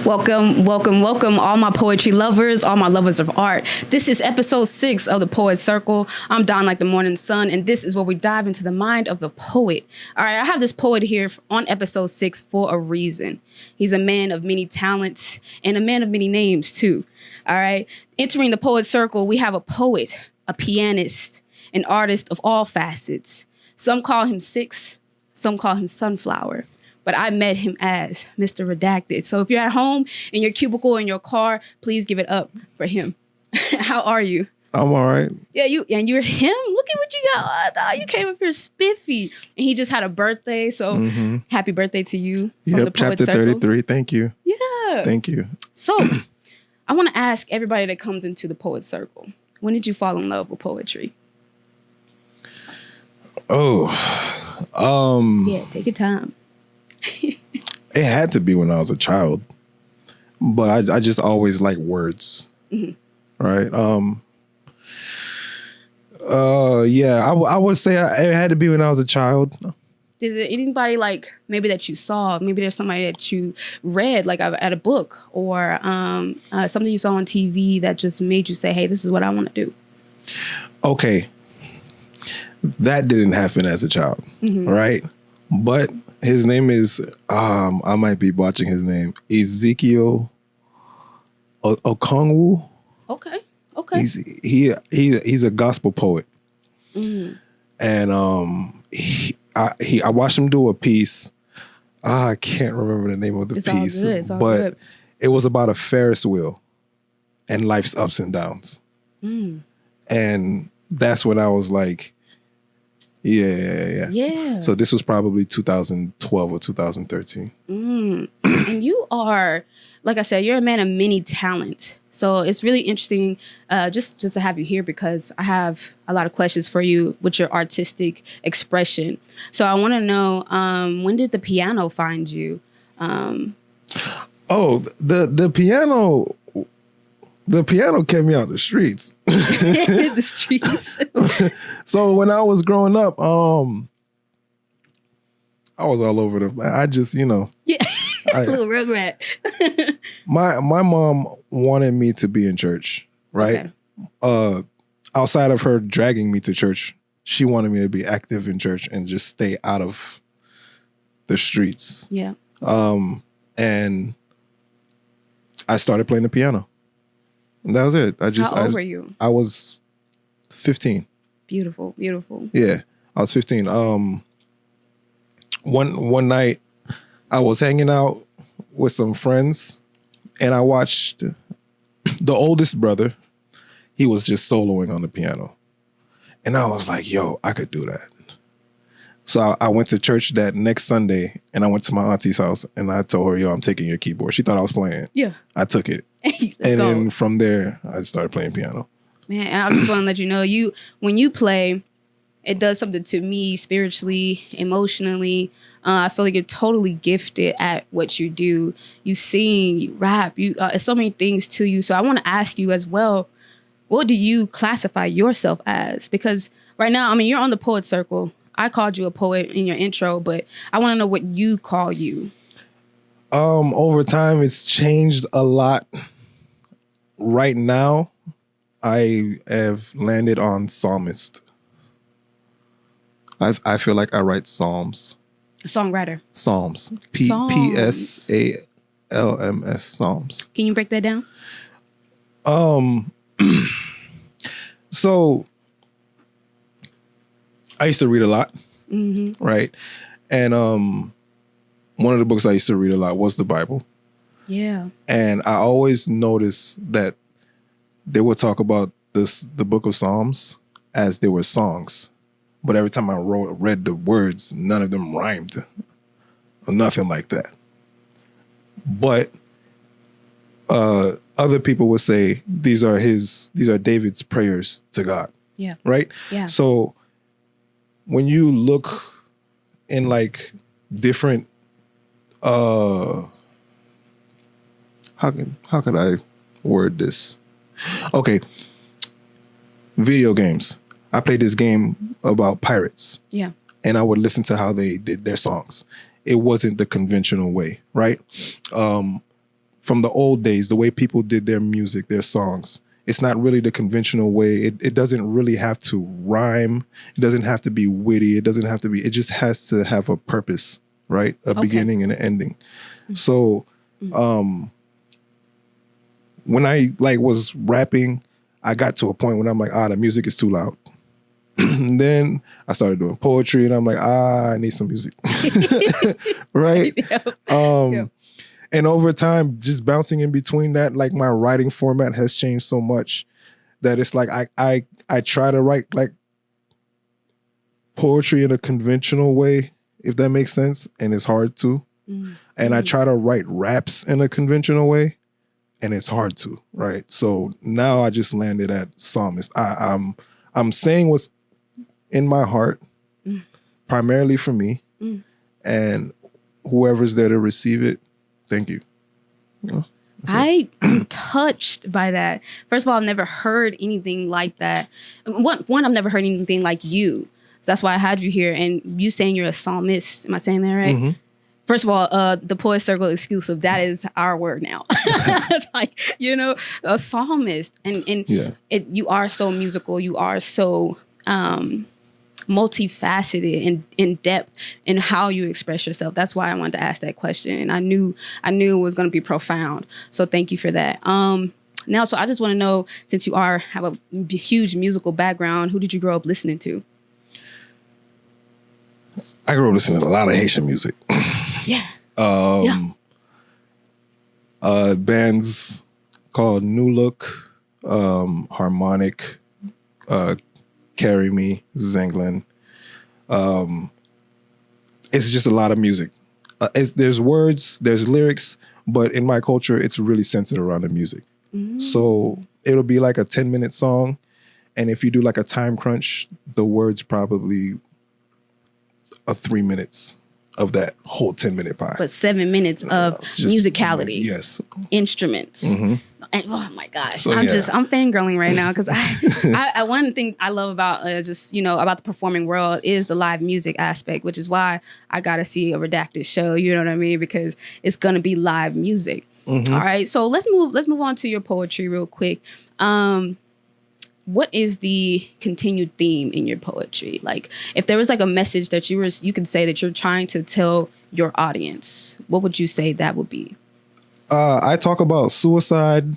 Welcome, all my poetry lovers, all my lovers of art. This is episode 6 of the Poet Circle. I'm Dawn like the morning sun, and this is where we dive into the mind of the poet. All right, I have this poet here on episode 6 for a reason. He's a man of many talents and a man of many names, too. All right, entering the Poet Circle, we have a poet, a pianist, an artist of all facets. Some call him Six, some call him Sunflower. But I met him as Mr. Redacted. So if you're at home in your cubicle in your car, please give it up for him. How are you? I'm all right. Yeah, you're him. Look at what you got. You came up here spiffy, and he just had a birthday. So happy birthday to you. Yep, chapter 33. Thank you. Yeah. Thank you. So I want to ask everybody that comes into the Poet Circle, when did you fall in love with poetry? Yeah, take your time. It had to be when I was a child, but I just always like words, right? Yeah, I would say it had to be when I was a child. Is there anybody like maybe that you saw? Maybe there's somebody that you read like at a book or something you saw on TV that just made you say, "Hey, this is what I want to do." Okay, that didn't happen as a child, right? But his name is, I might be botching his name, Ezekiel Okongwu. Okay. He's a gospel poet, and I watched him do a piece. I can't remember the name of the piece, but it was about a Ferris wheel and life's ups and downs, and that's when I was like, yeah. So this was probably 2012 or 2013. And you are, like I said, you're a man of many talents. So it's really interesting just to have you here because I have a lot of questions for you with your artistic expression. So I want to know, when did the piano find you? The piano... The piano kept me out the streets. The streets. So when I was growing up, I was all over the. I just, yeah, little rugrat. my mom wanted me to be in church, right? Okay. Outside of her dragging me to church, she wanted me to be active in church and just stay out of the streets. Yeah. And I started playing the piano. That was it. How old were you? I was 15. Beautiful. Yeah, I was 15. One night, I was hanging out with some friends, and I watched the oldest brother. He was just soloing on the piano, and I was like, "Yo, I could do that." So I went to church that next Sunday, and I went to my auntie's house, and I told her, "Yo, I'm taking your keyboard." She thought I was playing. Yeah, I took it. Then from there, I started playing piano. Man, I just want to let you know, when you play, it does something to me spiritually, emotionally. I feel like you're totally gifted at what you do. You sing, you rap, it's so many things to you. So I want to ask you as well, what do you classify yourself as? Because right now, I mean, you're on the Poet Circle. I called you a poet in your intro, but I want to know what you call you. Over time, it's changed a lot. Right now, I have landed on psalmist. I feel like I write psalms. A songwriter. Psalms. P-S-A-L-M-S. Psalms. Can you break that down? So I used to read a lot, right? And one of the books I used to read a lot was the Bible. Yeah. And I always noticed that they would talk about the book of Psalms as they were songs. But every time I read the words, none of them rhymed or nothing like that. But other people would say these are David's prayers to God. Yeah. Right? Yeah. So when you look in like different how could I word this? Okay. Video games. I played this game about pirates. Yeah. And I would listen to how they did their songs. It wasn't the conventional way, right? from the old days, the way people did their music, their songs. It's not really the conventional way. It doesn't really have to rhyme. It doesn't have to be witty. It doesn't have to be, it just has to have a purpose, right? A beginning and an ending. So when I like was rapping, I got to a point when I'm like, the music is too loud. Then I started doing poetry and I'm like, I need some music. Right? Yep. And over time, just bouncing in between that, like my writing format has changed so much that it's like I try to write like poetry in a conventional way, if that makes sense, and it's hard to. And I try to write raps in a conventional way, and it's hard to, right? So now I just landed at psalmist. I'm saying what's in my heart, primarily for me, and whoever's there to receive it. Thank you. I'm touched by that. First of all, I've never heard anything like that. One, I've never heard anything like you. That's why I had you here. And you saying you're a psalmist. Am I saying that right? First of all, the Poet Circle exclusive, that is our word now. It's like, a psalmist. And you are so musical. You are so multifaceted and in depth in how you express yourself. That's why I wanted to ask that question. And I knew it was going to be profound. So thank you for that. Now, so I just want to know, since you have a huge musical background, who did you grow up listening to? I grew up listening to a lot of Haitian music. Bands called New Look, Harmonic, Carry Me, Zenglin. It's just a lot of music. There's words, there's lyrics, but in my culture, it's really centered around the music. So it'll be like a 10-minute song. And if you do like a time crunch, the words probably 3 minutes of that whole 10-minute pie. But 7 minutes of musicality. Yes. Instruments. And oh my gosh, so, I'm fangirling right now because I one thing I love about about the performing world is the live music aspect, which is why I gotta see a Redacted show. You know what I mean? Because it's gonna be live music. All right, so let's move on to your poetry real quick. What is the continued theme in your poetry? Like, if there was like a message that you could say that you're trying to tell your audience, what would you say that would be? I talk about suicide,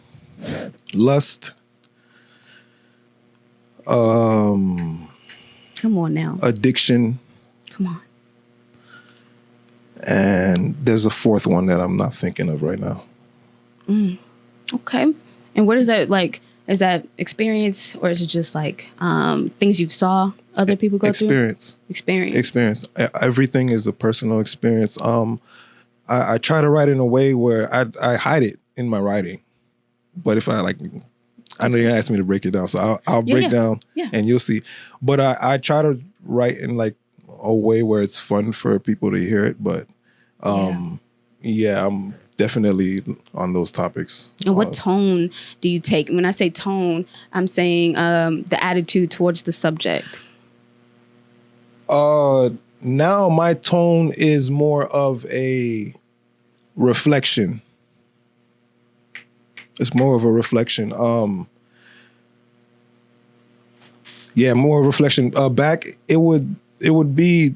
lust, come on now, addiction. Come on. And there's a fourth one that I'm not thinking of right now. Okay. And what is that like? Is that experience, or is it just like things you've saw other people go through? Experience. Everything is a personal experience. I try to write in a way where I hide it in my writing. But if I know you asked me to break it down, so I'll break down and you'll see. But I try to write in like a way where it's fun for people to hear it. But I'm definitely on those topics. And what tone do you take? When I say tone, I'm saying the attitude towards the subject. Now my tone is more of a reflection. It's more of a reflection. More of a reflection. Back, it would be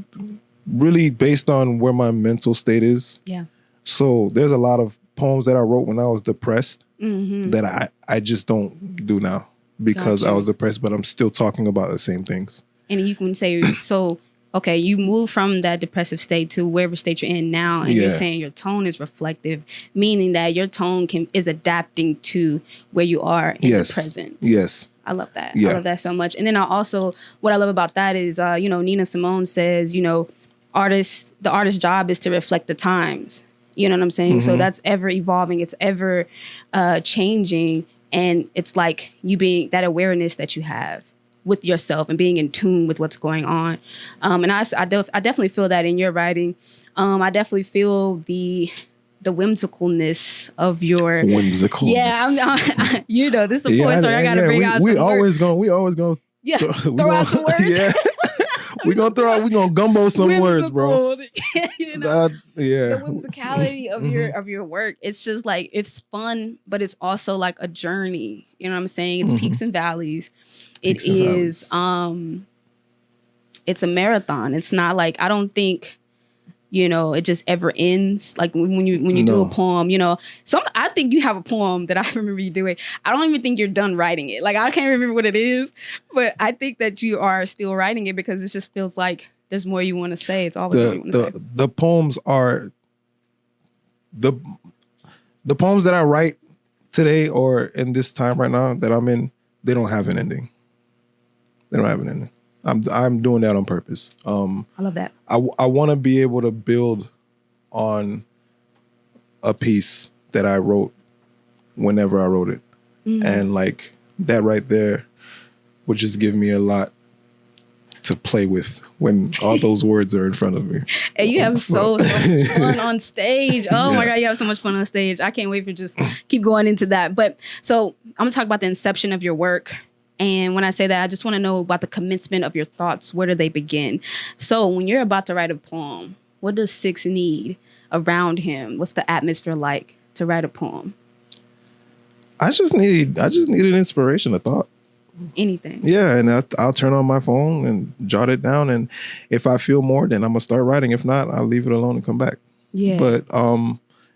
really based on where my mental state is. Yeah. So there's a lot of poems that I wrote when I was depressed that I just don't do now because I was depressed, but I'm still talking about the same things. And you can say, so, okay, you move from that depressive state to wherever state you're in now, and you're saying your tone is reflective, meaning that your tone is adapting to where you are in the present. Yes. I love that. I love that so much. And then what I love about that is, Nina Simone says, the artist's job is to reflect the times. You know what I'm saying? So that's ever evolving. It's ever changing. And it's like you being that awareness that you have with yourself and being in tune with what's going on. And I definitely feel that in your writing. I definitely feel the whimsicalness of your whimsicalness. Yeah, this is a point, so I gotta bring out some we always gonna throw out some words. we gonna gumbo some words, bro. You know? Yeah. The whimsicality of your work. It's just like it's fun, but it's also like a journey. You know what I'm saying? It's peaks and valleys. It's a marathon. It's not like I don't think it just ever ends. Like when you do a poem, I think you have a poem that I remember you doing. I don't even think you're done writing it. Like I can't remember what it is, but I think that you are still writing it because it just feels like there's more you want to say. It's always more you want to say. The poems are the poems that I write today or in this time right now that I'm in. They don't have an ending. They don't have an ending. I'm doing that on purpose. I love that. I want to be able to build on a piece that I wrote whenever I wrote it. And like that right there would just give me a lot to play with when all those words are in front of me. And you have so much fun on stage. Oh my God, you have so much fun on stage. I can't wait for just keep going into that. But so I'm gonna talk about the inception of your work. And when I say that, I just want to know about the commencement of your thoughts. Where do they begin? So when you're about to write a poem, what does Six need around him? What's the atmosphere like to write a poem? I just need an inspiration, a thought. Anything. Yeah, and I'll turn on my phone and jot it down. And if I feel more, then I'm gonna start writing. If not, I'll leave it alone and come back. Yeah. But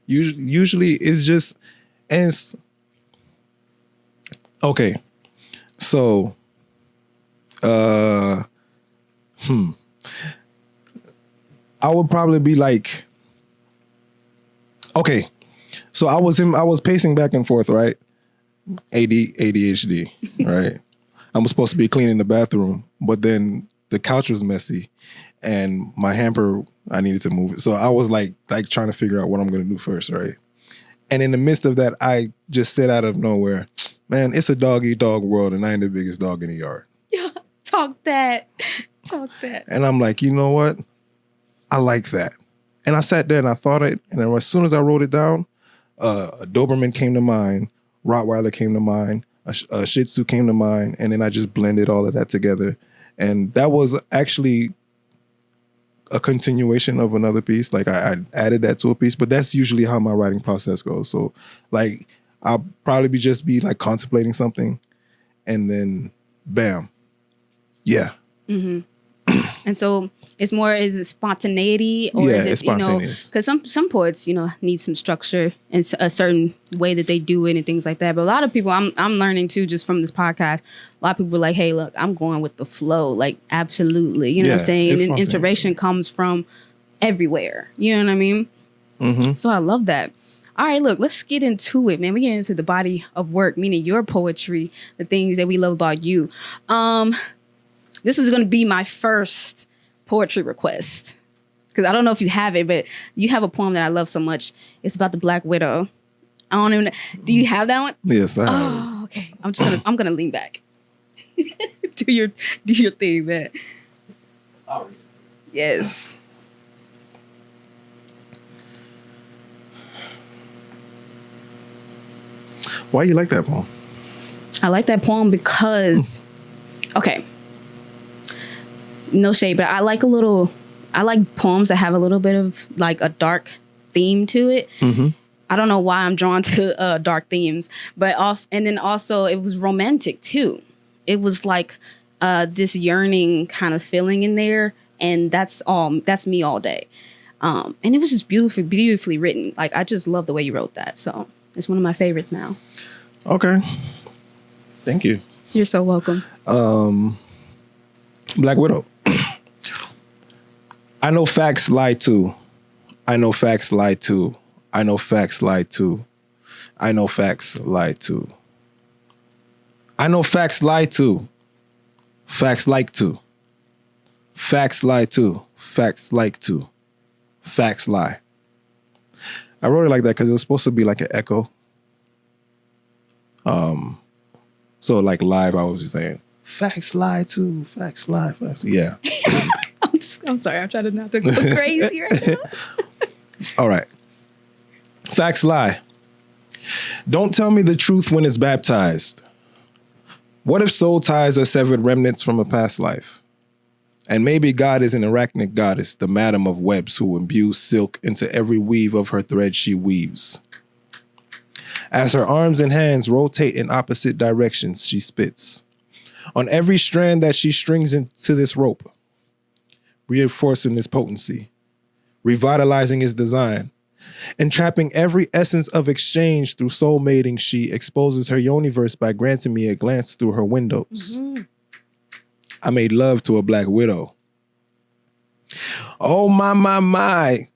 usually it's just okay. So, I would probably be like, okay. So I was pacing back and forth, right? ADHD, right? I was supposed to be cleaning the bathroom, but then the couch was messy and my hamper, I needed to move it. So I was like trying to figure out what I'm going to do first, right? And in the midst of that, I just said out of nowhere, man, it's a dog-eat-dog world and I ain't the biggest dog in the yard. Yeah, talk that. And I'm like, you know what? I like that. And I sat there and I thought it. And then as soon as I wrote it down, a Doberman came to mind, Rottweiler came to mind, a Shih Tzu came to mind. And then I just blended all of that together. And that was actually a continuation of another piece. Like I added that to a piece, but that's usually how my writing process goes. So like I'll probably be like contemplating something and then bam. Yeah. Mm-hmm. And so is it spontaneity or is it, it's spontaneous. Because some poets, need some structure and a certain way that they do it and things like that. But a lot of people, I'm learning too, just from this podcast, a lot of people are like, hey, look, I'm going with the flow. Like, absolutely. You know what I'm saying? And then inspiration comes from everywhere. You know what I mean? Mm-hmm. So I love that. All right, look, let's get into it, man. We get into the body of work, meaning your poetry, the things that we love about you. This is going to be my first poetry request because I don't know if you have it, but you have a poem that I love so much. It's about the Black Widow. I don't even know. Do you have that one? Yes, I have. Oh, okay. I'm gonna lean back. do your thing, man. I'll read it. Yes. Why you like that poem? I like that poem because, okay, no shade, but I like poems that have a little bit of like a dark theme to it. Mm-hmm. I don't know why I'm drawn to dark themes, but also it was romantic too. It was like this yearning kind of feeling in there, and that's me all day. And it was just beautifully written. Like I just love the way you wrote that. So it's one of my favorites now. Okay. Thank you. You're so welcome. Black Widow. I know facts lie too. I know facts lie too. I know facts lie too. I know facts lie too. I know facts lie too. Facts like to. Facts lie too. Facts like to. Facts lie. I wrote it like that because it was supposed to be like an echo. So like live, I was just saying, facts lie too. Facts lie. Facts. Yeah. I'm sorry. I'm trying not to go crazy right now. All right. Facts lie. Don't tell me the truth when it's baptized. What if soul ties are severed remnants from a past life? And maybe God is an arachnid goddess, the madam of webs who imbues silk into every weave of her thread she weaves. As her arms and hands rotate in opposite directions, she spits. On every strand that she strings into this rope, reinforcing its potency, revitalizing its design, entrapping every essence of exchange through soul mating, she exposes her universe by granting me a glance through her windows. Mm-hmm. I made love to a black widow. Oh, my.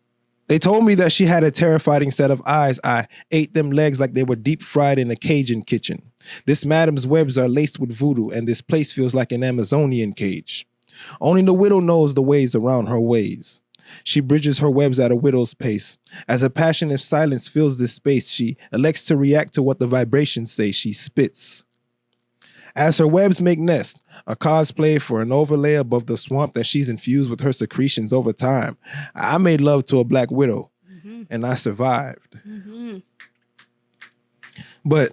They told me that she had a terrifying set of eyes. I ate them legs like they were deep fried in a Cajun kitchen. This madam's webs are laced with voodoo, and this place feels like an Amazonian cage. Only the widow knows the ways around her ways. She bridges her webs at a widow's pace. As a passionate silence fills this space, she elects to react to what the vibrations say. She spits. As her webs make nest, a cosplay for an overlay above the swamp that she's infused with her secretions over time, I made love to a black widow, and I survived. Mm-hmm. But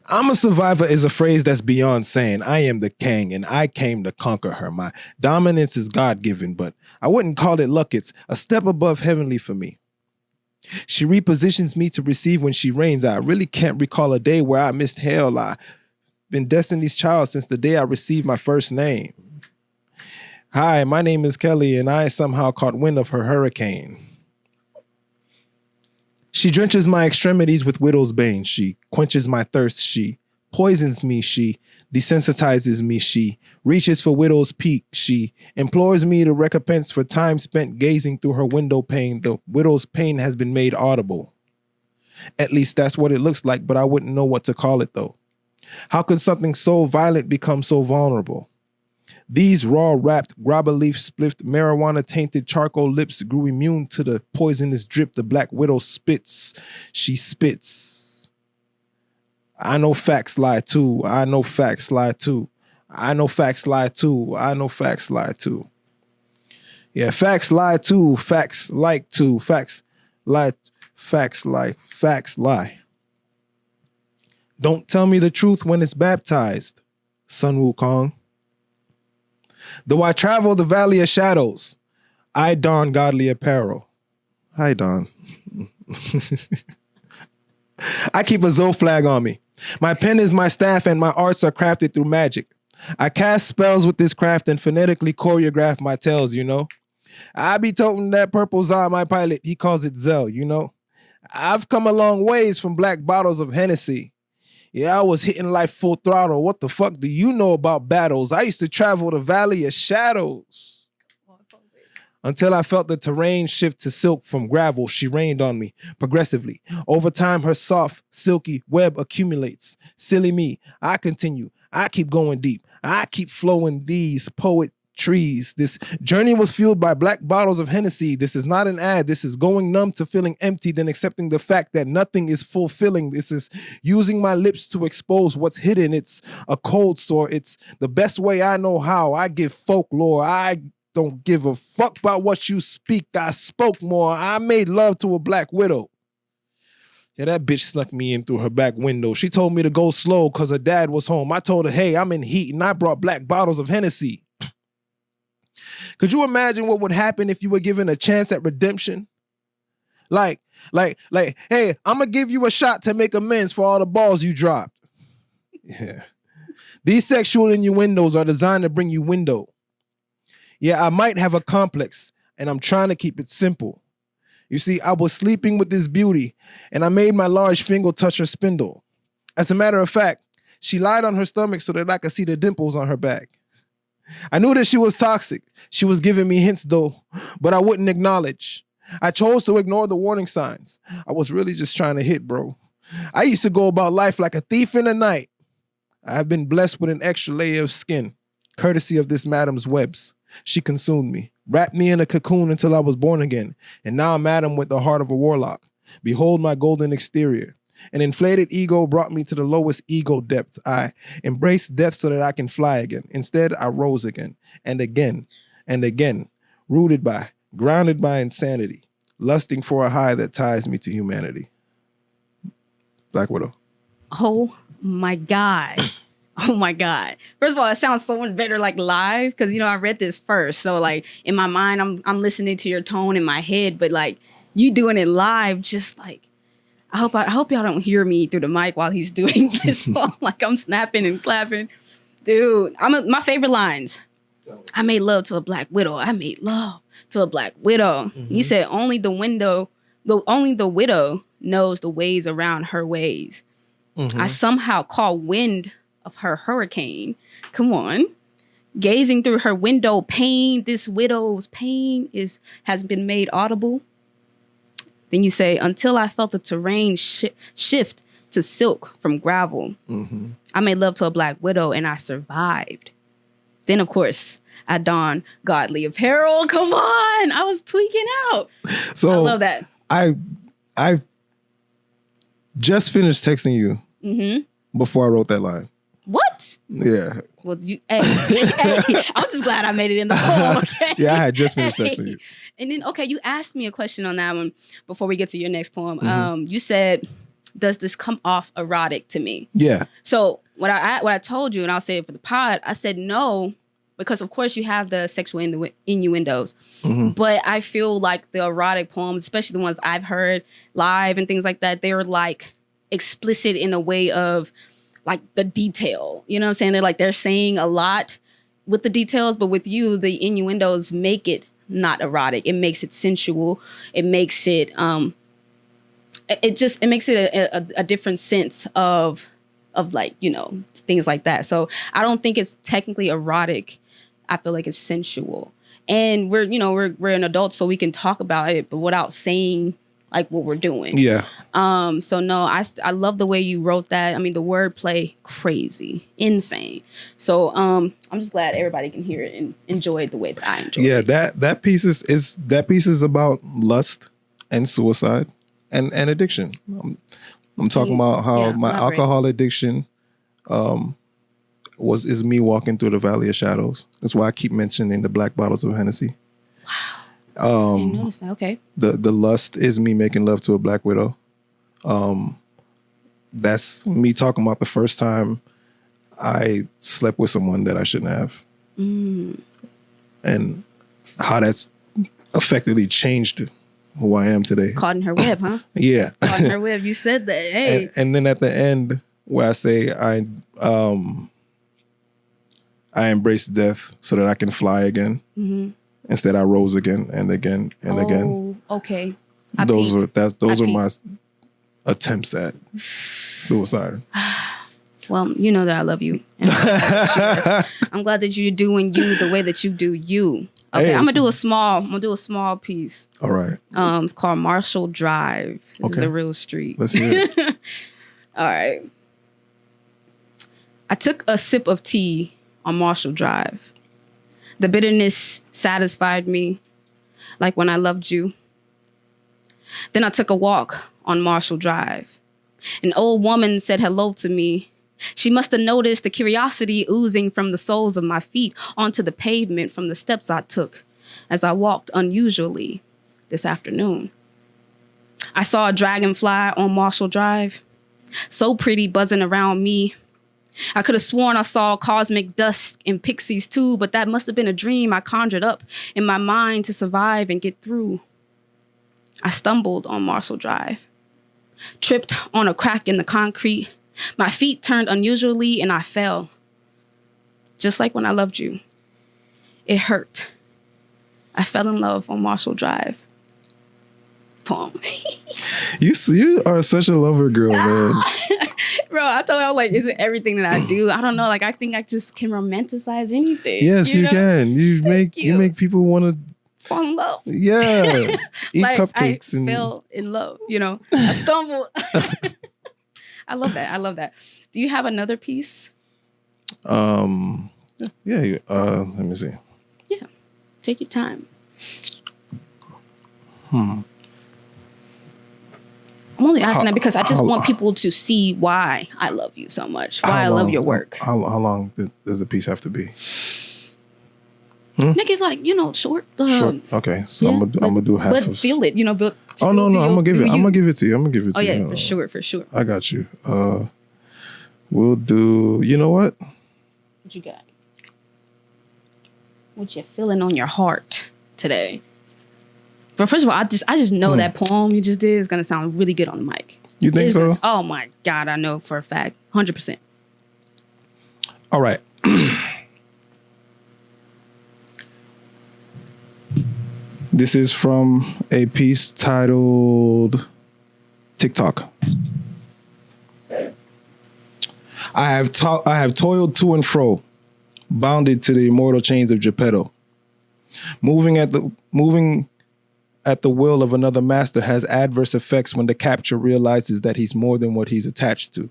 I'm a survivor is a phrase that's beyond saying. I am the king, and I came to conquer her. My dominance is God-given, but I wouldn't call it luck. It's a step above heavenly for me. She repositions me to receive when she reigns. I really can't recall a day where I missed hell. I've been Destiny's child since the day I received my first name. Hi, my name is Kelly, and I somehow caught wind of her hurricane. She drenches my extremities with widow's bane. She quenches my thirst. She poisons me. She desensitizes me. She reaches for widow's peak. She implores me to recompense for time spent gazing through her window pane. The widow's pain has been made audible. At least that's what it looks like, but I wouldn't know what to call it, though. How could something so violent become so vulnerable? These raw-wrapped, grabba leaf spliffed, marijuana-tainted charcoal lips grew immune to the poisonous drip the black widow spits. She spits. I know facts lie too. I know facts lie too. I know facts lie too. I know facts lie too. Yeah, facts lie too. Facts like to. Facts lie. Facts lie. Facts lie. Don't tell me the truth when it's baptized, Sun Wukong. Though I travel the valley of shadows, I don godly apparel. Hi, Don. I keep a Zoe flag on me. My pen is my staff and my arts are crafted through magic. I cast spells with this craft and phonetically choreograph my tales, you know. I be toting that purple Zah, my pilot, he calls it Zell, you know. I've come a long ways from black bottles of Hennessy. Yeah, I was hitting life full throttle. What the fuck do you know about battles? I used to travel the valley of shadows. Until I felt the terrain shift to silk from gravel, she rained on me progressively. Over time, her soft, silky web accumulates. Silly me, I continue. I keep going deep. I keep flowing these poet trees. This journey was fueled by black bottles of Hennessy. This is not an ad. This is going numb to feeling empty, then accepting the fact that nothing is fulfilling. This is using my lips to expose what's hidden. It's a cold sore. It's the best way I know how. I give folklore. I don't give a fuck about what you speak. I spoke more. I made love to a black widow. Yeah, that bitch snuck me in through her back window. She told me to go slow because her dad was home. I told her, hey, I'm in heat, and I brought black bottles of Hennessy. Could you imagine what would happen if you were given a chance at redemption? Like, hey, I'm going to give you a shot to make amends for all the balls you dropped. Yeah. These sexual innuendos are designed to bring you window. Yeah, I might have a complex, and I'm trying to keep it simple. You see, I was sleeping with this beauty, and I made my large finger touch her spindle. As a matter of fact, she lied on her stomach so that I could see the dimples on her back. I knew that she was toxic. She was giving me hints though, but I wouldn't acknowledge. I chose to ignore the warning signs. I was really just trying to hit, bro. I used to go about life like a thief in the night. I have been blessed with an extra layer of skin, courtesy of this madam's webs. She consumed me, wrapped me in a cocoon until I was born again, and now I'm madam with the heart of a warlock. Behold my golden exterior. An inflated ego brought me to the lowest ego depth. I embraced death so that I can fly again. Instead, I rose again and again and again, rooted by, grounded by insanity, lusting for a high that ties me to humanity. Black Widow. Oh my God. Oh my God. First of all, it sounds so much better like live because, I read this first. So like in my mind, I'm listening to your tone in my head, but like you doing it live, just like, I hope y'all don't hear me through the mic while he's doing this. Like I'm snapping and clapping. Dude, my favorite lines. I made love to a black widow. I made love to a black widow. Mm-hmm. You said only the widow knows the ways around her ways. Mm-hmm. I somehow caught wind of her hurricane. Come on. Gazing through her window pane, this widow's pain has been made audible. Then you say, until I felt the terrain shift to silk from gravel. Mm-hmm. I made love to a black widow and I survived. Then, of course, I donned godly apparel. Come on. I was tweaking out. So I love that. I just finished texting you before I wrote that line. What? Yeah. Well, I'm just glad I made it in the poem, okay? Yeah, I had just finished texting you. And then, okay, you asked me a question on that one before we get to your next poem. Mm-hmm. You said, does this come off erotic to me? Yeah. So what I told you, and I'll say it for the pod, I said no, because of course you have the sexual innuendos. Mm-hmm. But I feel like the erotic poems, especially the ones I've heard live and things like that, they're like explicit in a way of like the detail. You know what I'm saying? They're saying a lot with the details, but with you, the innuendos make it not erotic. It makes it sensual. It makes it it makes it a different sense of like, things like that. So I don't think it's technically erotic. I feel like it's sensual. And we're an adult, so we can talk about it, but without saying like what we're doing. Yeah. So no, I love the way you wrote that. I mean, the wordplay, crazy, insane. So I'm just glad everybody can hear it and enjoy it the way that I enjoy it. Yeah, that piece is about lust and suicide and addiction. I'm talking about how my alcohol addiction is me walking through the valley of shadows. That's why I keep mentioning the black bottles of Hennessy. Wow. I didn't notice that. Okay. The lust is me making love to a black widow. That's me talking about the first time I slept with someone that I shouldn't have. And how that's effectively changed who I am today. Caught in her web, huh? Yeah. Caught in her web. You said that. Hey. And then at the end where I say I embrace death so that I can fly again. Mm-hmm. Instead, I rose again and again and again. Okay. Those are my attempts at suicide. Well, you know that I love you. And I'm glad that you're doing you the way that you do you. Okay, hey. I'm gonna do a small piece. All right. It's called Marshall Drive. This is a real street. Let's hear it. All right. I took a sip of tea on Marshall Drive. The bitterness satisfied me, like when I loved you. Then I took a walk on Marshall Drive. An old woman said hello to me. She must have noticed the curiosity oozing from the soles of my feet onto the pavement from the steps I took as I walked unusually this afternoon. I saw a dragonfly on Marshall Drive, so pretty buzzing around me. I could have sworn I saw cosmic dust and pixies too, but that must have been a dream I conjured up in my mind to survive and get through. I stumbled on Marshall Drive, tripped on a crack in the concrete. My feet turned unusually and I fell. Just like when I loved you. It hurt. I fell in love on Marshall Drive. Poem. You are such a lover girl, man. Bro, I told you, I was like, is it everything that I do? I don't know. Like, I think I just can romanticize anything. Yes, you can. You make people want to fall in love. Yeah. Eat like, cupcakes. I fell in love, I stumbled. I love that. Do you have another piece? Yeah. Let me see. Yeah. Take your time. I'm only asking that because I just want people to see why I love you so much, why I love your work. How long does a piece have to be? Niggas like, short. Short. Okay, so yeah, I'm gonna do half. But feel it, But oh no, I'm gonna give it to you. I'm gonna give it to you. For sure. I got you. We'll do. You know what? What you got? What you feeling on your heart today? But first of all, I just know that poem you just did is gonna sound really good on the mic. You think so? Oh my God, I know for a fact, 100%. All right. This is from a piece titled TikTok. I have toiled to and fro, bounded to the immortal chains of Geppetto. Moving at the will of another master has adverse effects when the capture realizes that he's more than what he's attached to.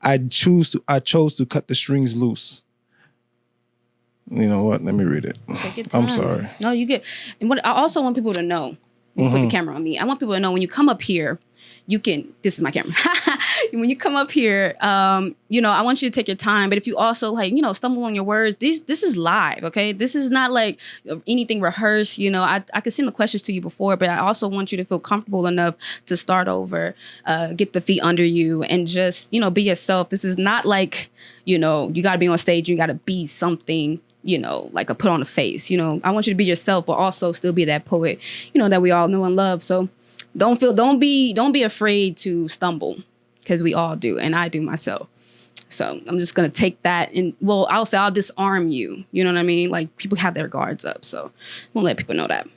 I chose to cut the strings loose. You know what? Let me read it. Take your time. I'm sorry. No, you get. And what I also want people to know, you put the camera on me. I want people to know when you come up here, you can. This is my camera. When you come up here, you know, I want you to take your time. But if you also stumble on your words, this is live. Okay, this is not like anything rehearsed. You know, I could send the questions to you before, but I also want you to feel comfortable enough to start over, get the feet under you, and just be yourself. This is not like you got to be on stage. You got to be something. Like a put on a face. I want you to be yourself, but also still be that poet. That we all know and love. So don't be afraid to stumble, because we all do, and I do myself. So I'm just gonna take that, and I'll disarm you. You know what I mean? Like, people have their guards up, so I'm gonna let people know that.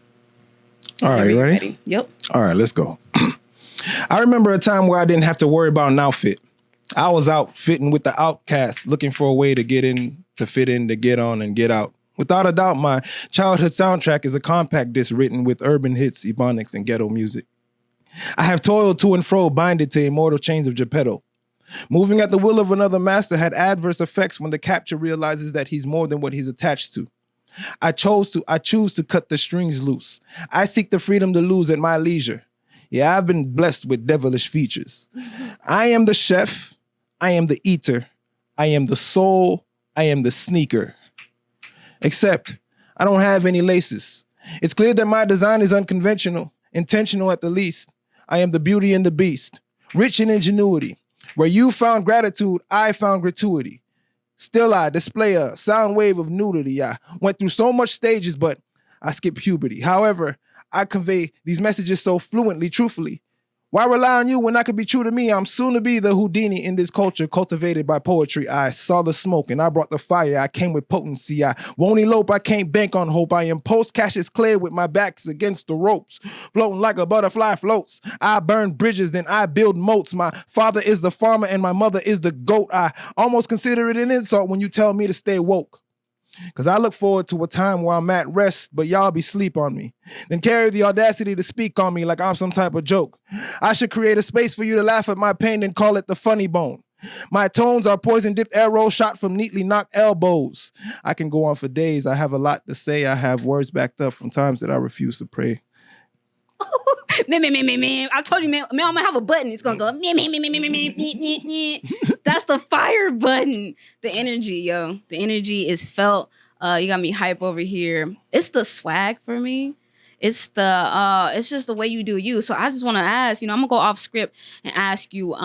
All right, you ready? Yep. All right, let's go. I remember a time where I didn't have to worry about an outfit. I was out fitting with the outcasts, looking for a way to get in, to fit in, to get on and get out. Without a doubt, my childhood soundtrack is a compact disc written with urban hits, ebonics, and ghetto music. I have toiled to and fro, binded to immortal chains of Geppetto. Moving at the will of another master had adverse effects when the capture realizes that he's more than what he's attached to. I choose to cut the strings loose. I seek the freedom to lose at my leisure. Yeah, I've been blessed with devilish features. I am the chef. I am the eater. I am the soul. I am the sneaker. Except I don't have any laces. It's clear that my design is unconventional, intentional at the least. I am the beauty and the beast, rich in ingenuity. Where you found gratitude, I found gratuity. Still I display a sound wave of nudity. I went through so much stages, but I skipped puberty. However, I convey these messages so fluently, truthfully. Why rely on you when I could be true to me? I'm soon to be the Houdini in this culture cultivated by poetry. I saw the smoke and I brought the fire. I came with potency. I won't elope. I can't bank on hope. I impose caches clear with my backs against the ropes. Floating like a butterfly floats. I burn bridges, then I build moats. My father is the farmer and my mother is the goat. I almost consider it an insult when you tell me to stay woke. Because I look forward to a time where I'm at rest, but y'all be sleep on me. Then carry the audacity to speak on me like I'm some type of joke. I should create a space for you to laugh at my pain and call it the funny bone. My tones are poison-dipped arrows shot from neatly knocked elbows. I can go on for days. I have a lot to say. I have words backed up from times that I refuse to pray. Man. I told you, man, I'm gonna have a button. It's gonna go, man. That's the fire button. The energy, yo. The energy is felt. You got me hype over here. It's the swag for me. It's just the way you do you. So I just want to ask, I'm gonna go off script and ask you,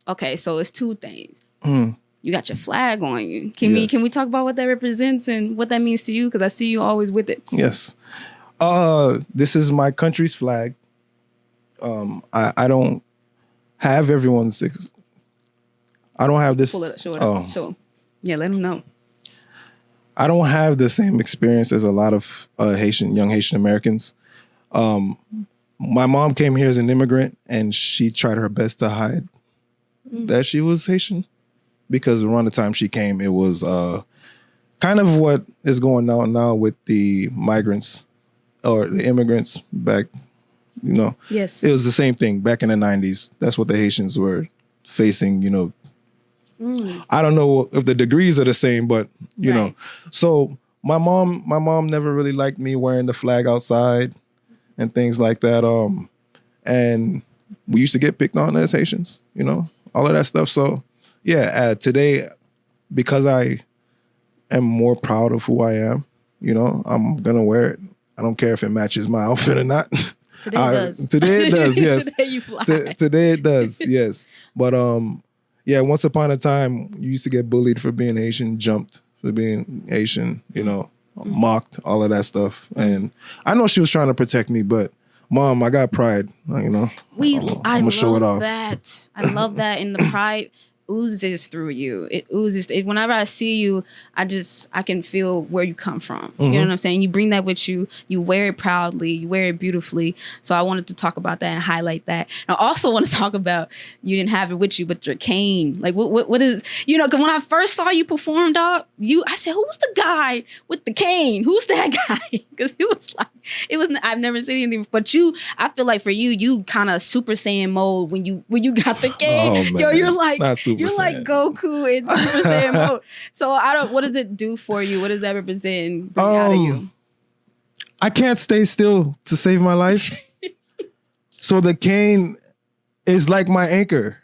okay, so it's two things. You got your flag on you. Can we talk about what that represents and what that means to you? Because I see you always with it. Yes. This is my country's flag. I don't have everyone's. I don't have this. Pull it up, show it. Yeah, let them know. I don't have the same experience as a lot of young Haitian Americans. My mom came here as an immigrant, and she tried her best to hide that she was Haitian, because around the time she came, it was kind of what is going on now with the migrants or the immigrants back. Yes, it was the same thing back in the 90s. That's what the Haitians were facing. I don't know if the degrees are the same, but you know. So my mom never really liked me wearing the flag outside and things like that. And we used to get picked on as Haitians, all of that stuff. So yeah, today, because I am more proud of who I am, I'm gonna wear it. I don't care if it matches my outfit or not. Today it does. Today it does, yes. Today you fly. Today it does, yes. But Yeah, once upon a time, you used to get bullied for being Asian, jumped for being Asian, mocked, all of that stuff. And I know she was trying to protect me, but Mom, I got pride. I'm gonna show it off. That. I love that, and the pride oozes through you. It oozes. Whenever I see you, I can feel where you come from. You know what I'm saying? You bring that with you. You wear it proudly. You wear it beautifully. So I wanted to talk about that and highlight that. And I also want to talk about you didn't have it with you, but your cane. Like what is, because when I first saw you perform, dog, I said, who's the guy with the cane? Who's that guy? Because I've never seen anything, but I feel like for you kind of Super Saiyan mode when you got the cane. Oh, man. Yo, you're like Goku in Super Saiyan mode. So what does it do for you? What does that represent bring out of you? I can't stay still to save my life. So the cane is like my anchor.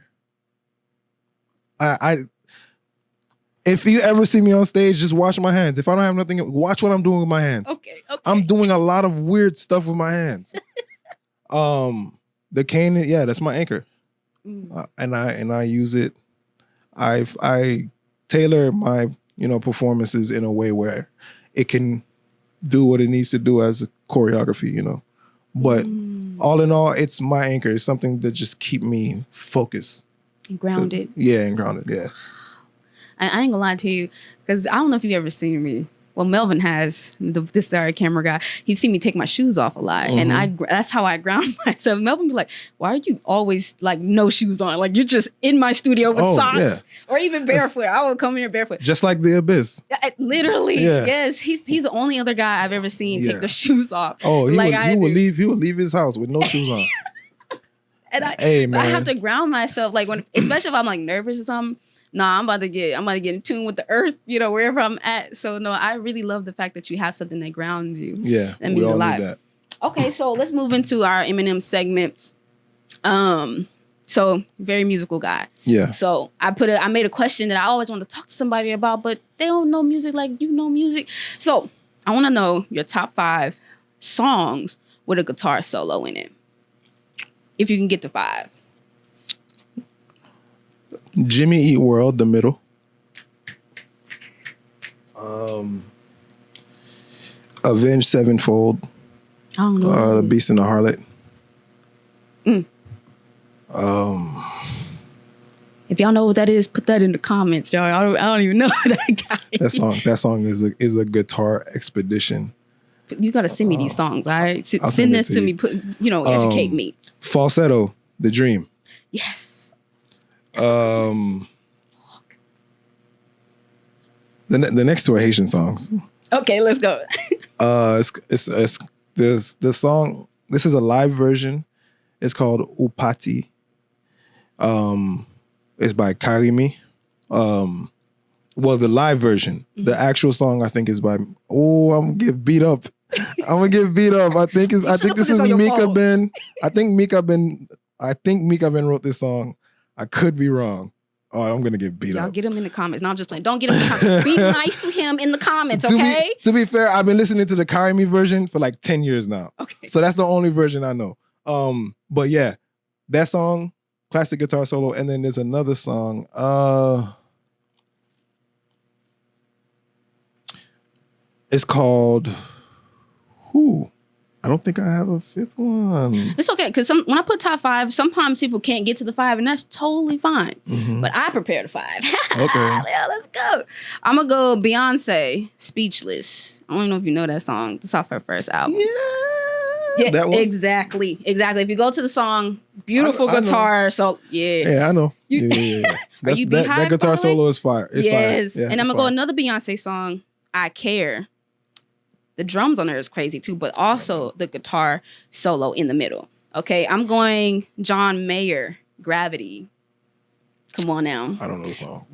If you ever see me on stage, just watch my hands. If I don't have nothing, watch what I'm doing with my hands. Okay. I'm doing a lot of weird stuff with my hands. The cane, that's my anchor. And I use it. I tailor my performances in a way where it can do what it needs to do as a choreography, But all in all, it's my anchor. It's something that just keep me focused, grounded. Yeah, and grounded. Yeah. I ain't gonna lie to you, because I don't know if you've ever seen me. Well, Melvin has, this our camera guy. He's seen me take my shoes off a lot, and that's how I ground myself. Melvin be like, "Why are you always like no shoes on? Like you're just in my studio with socks, or even barefoot." I would come here barefoot, just like the Abyss. Literally, yes. He's the only other guy I've ever seen take their shoes off. Oh, he would leave his house with no shoes on. And I have to ground myself, like especially if I'm like nervous or something. I'm about to get in tune with the earth, wherever I'm at. So no, I really love the fact that you have something that grounds you. Yeah, that means we all a lot. Need that. Okay, so let's move into our Eminem segment. So very musical guy. Yeah. So I made a question that I always want to talk to somebody about, but they don't know music like you know music. So I want to know your top 5 songs with a guitar solo in it, if you can get to 5. Jimmy Eat World, the middle. Avenged Sevenfold. I don't know. The Beast and the Harlot. If y'all know what that is, put that in the comments, y'all. I don't even know that guy. That song is a guitar expedition. You gotta send me these songs, all right? Send this to me. Educate me. Falsetto, The Dream. Yes. The next two are Haitian songs. Okay, let's go. It's the song. This is a live version. It's called Upati. It's by Karimi. The live version. The actual song I think is by. Oh, I'm gonna get beat up. I think this is Mika Ben. I think Mika Ben wrote this song. I could be wrong. Oh, I'm gonna get beat up. Y'all get him in the comments. No, I'm just playing. Don't get him in the comments. Be nice to him in the comments, okay? To be fair, I've been listening to the Karimi version for like 10 years now. Okay. So that's the only version I know. But yeah, that song, classic guitar solo, and then there's another song. It's called I don't think I have a 5th one. It's okay, because when I put top 5, sometimes people can't get to the 5, and that's totally fine. But I prepared a 5. Okay. Yeah, let's go. I'm going to go Beyonce, Speechless. I don't know if you know that song. It's off her first album. Yeah, that one? Exactly. If you go to the song, beautiful guitar. So, yeah. Yeah, I know. Yeah. Are you Beehive, that guitar solo is fire. It's yes. fire. Yeah, and I'm going to go another Beyonce song, I Care. The drums on there is crazy too, but also the guitar solo in the middle. Okay, I'm going John Mayer, Gravity. Come on now. I don't know the song.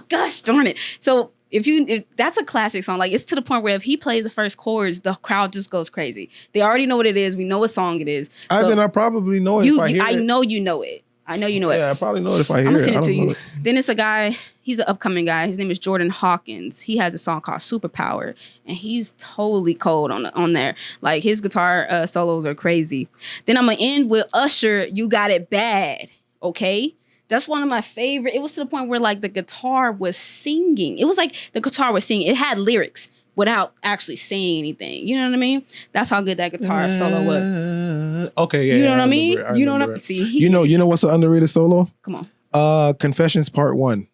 Gosh darn it. So if that's a classic song, like it's to the point where if he plays the first chords, the crowd just goes crazy. They already know what it is. We know what song it is. Then I probably know it if I hear it. I know you know it. Yeah, I probably know it if I hear it. I'm going to send it to you. Then it's a guy, he's an upcoming guy. His name is Jordan Hawkins. He has a song called Superpower, and he's totally cold on there. Like, his guitar solos are crazy. Then I'm going to end with Usher, You Got It Bad, okay? That's one of my favorite. It was to the point where like the guitar was singing. It was like the guitar was singing. It had lyrics without actually saying anything. You know what I mean? That's how good that guitar solo was. Okay, yeah. You know what I mean? Remember You know what I it. see? You know what's an underrated solo? Come on. Confessions Part 1.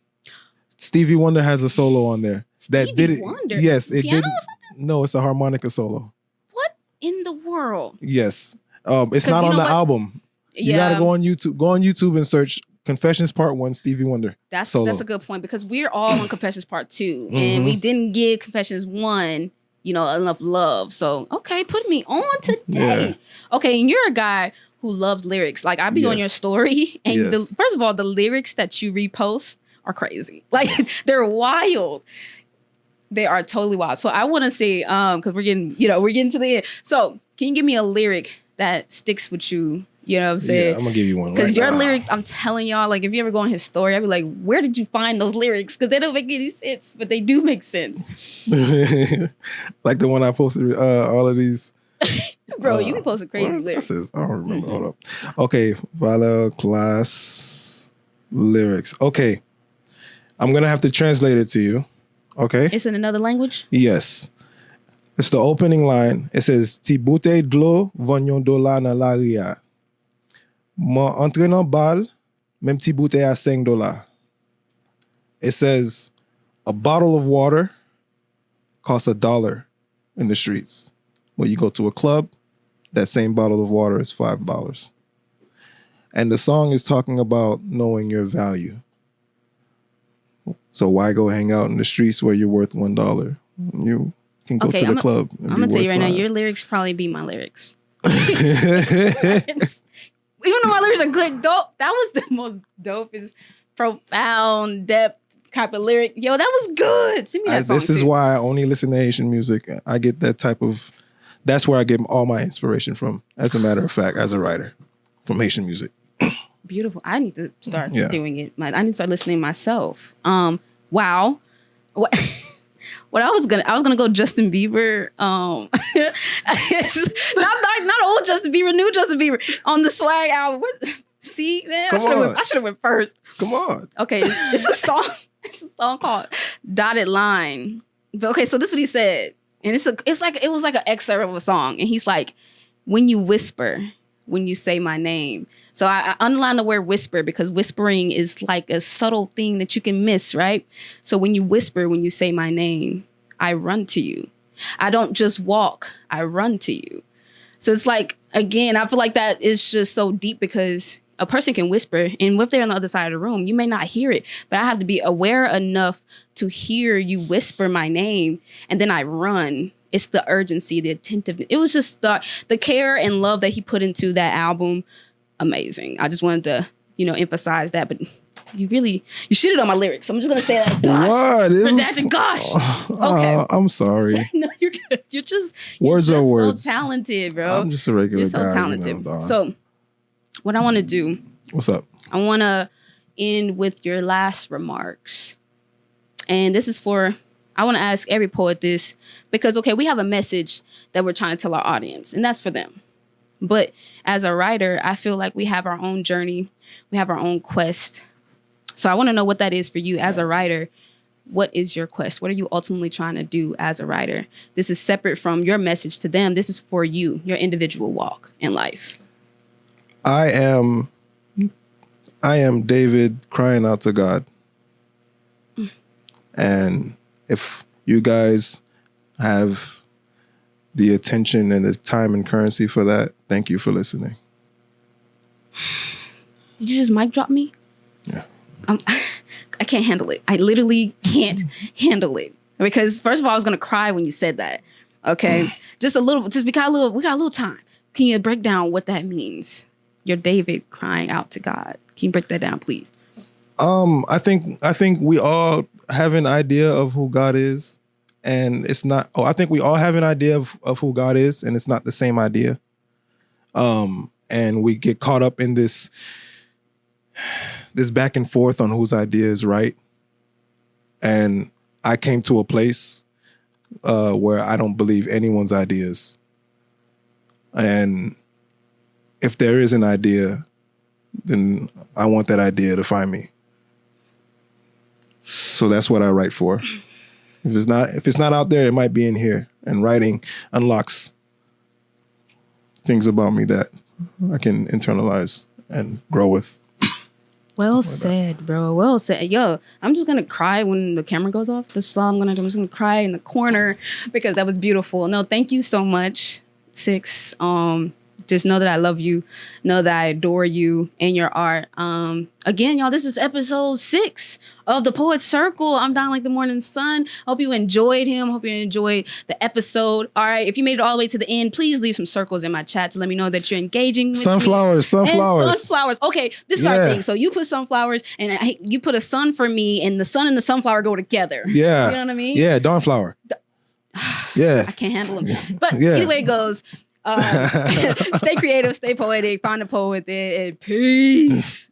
Stevie Wonder has a solo on there. Stevie Wonder? Yes, it Piano did. or something? No, it's a harmonica solo. What in the world? Yes. It's not on the album. You gotta go on YouTube. Go on YouTube and search Confessions Part 1, Stevie Wonder. That's a good point because we're all on Confessions Part 2, and we didn't give Confessions 1, enough love. So put me on today. Yeah. Okay, and you're a guy who loves lyrics. Like I be on your story, and first of all, the lyrics that you repost are crazy. Like they're wild. They are totally wild. So I want to say, because we're getting to the end. So can you give me a lyric that sticks with you? You know what I'm saying? Yeah, I'm gonna give you one. Because your lyrics, I'm telling y'all, like if you ever go on his story, I'd be like, where did you find those lyrics? Because they don't make any sense, but they do make sense. Like the one I posted, all of these. Bro, you be posting crazy lyrics. I don't remember. Hold up. Okay, follow class lyrics. Okay, I'm gonna have to translate it to you. Okay. It's in another language? Yes. It's the opening line. It says, Ti bouteille d'eau vagnon $5 na la ria. Moi entre nan bal, même ti bouteille à $5. It says, a bottle of water costs $1 in the streets. When you go to a club, that same bottle of water is $5. And the song is talking about knowing your value. So why go hang out in the streets where you're worth $1? You can go to the club. I'm gonna tell you right now, your lyrics probably be my lyrics. Even though my lyrics are good, dope. That was the most dopest, profound, depth type of lyric. Yo, that was good. Send me that song. This is why I only listen to Haitian music. I get that type of. That's where I get all my inspiration from. As a matter of fact, as a writer, from Haitian music. Beautiful. I need to start doing it. I need to start listening myself. Wow. What I was gonna go Justin Bieber. It's not old Justin Bieber, new Justin Bieber on the Swag album. See, man, I should have went first. Come on. Okay, it's a song. It's a song called "Dotted Line." But okay, so this is what he said, and it was like an excerpt of a song, and he's like, "When you whisper, when you say my name." So I underline the word whisper because whispering is like a subtle thing that you can miss, right? So when you whisper, when you say my name, I run to you. I don't just walk, I run to you. So it's like, again, I feel like that is just so deep because a person can whisper, and if they're on the other side of the room, you may not hear it, but I have to be aware enough to hear you whisper my name, and then I run. It's the urgency, the attentiveness. It was just the care and love that he put into that album. Amazing. I just wanted to, emphasize that, but you shitted on my lyrics. I'm just gonna say that. Gosh. What? That's gosh. Okay. I'm sorry. No, you're good. You're just words. So talented, bro. I'm just a regular You're so guy. talented. So, what I want to do. What's up? I want to end with your last remarks, and this is I want to ask every poet this because we have a message that we're trying to tell our audience, and that's for them. But as a writer, I feel like we have our own journey. We have our own quest. So I want to know what that is for you as a writer. What is your quest? What are you ultimately trying to do as a writer? This is separate from your message to them. This is for you, your individual walk in life. I am David crying out to God. And if you guys have the attention and the time and currency for that, thank you for listening. Did you just mic drop me? Yeah. I can't handle it. I literally can't handle it. Because first of all, I was gonna cry when you said that. Okay. We got a little time. Can you break down what that means? You're David crying out to God. Can you break that down, please? I think we all have an idea of who God is. And it's not, I think we all have an idea of who God is, and it's not the same idea. And we get caught up in this back and forth on whose idea is right. And I came to a place where I don't believe anyone's ideas. And if there is an idea, then I want that idea to find me. So that's what I write for. If it's not out there, it might be in here. And writing unlocks things about me that I can internalize and grow with. Well said, bro. Well said. Yo, I'm just gonna cry when the camera goes off. This is all I'm gonna do. I'm just gonna cry in the corner because that was beautiful. No, thank you so much, Six. Just know that I love you. Know that I adore you and your art. Again, y'all, this is episode 6 of the Poet Circle. I'm Don like the morning sun. Hope you enjoyed him. Hope you enjoyed the episode. All right, if you made it all the way to the end, please leave some circles in my chat to let me know that you're engaging with Sunflowers. me. Sunflowers. Okay, this is our thing. So you put sunflowers and you put a sun for me, and the sun and the sunflower go together. Yeah. You know what I mean? Yeah, Dawnflower. Yeah. I can't handle them. But either way it goes, stay creative, stay poetic, find a poet there, and peace.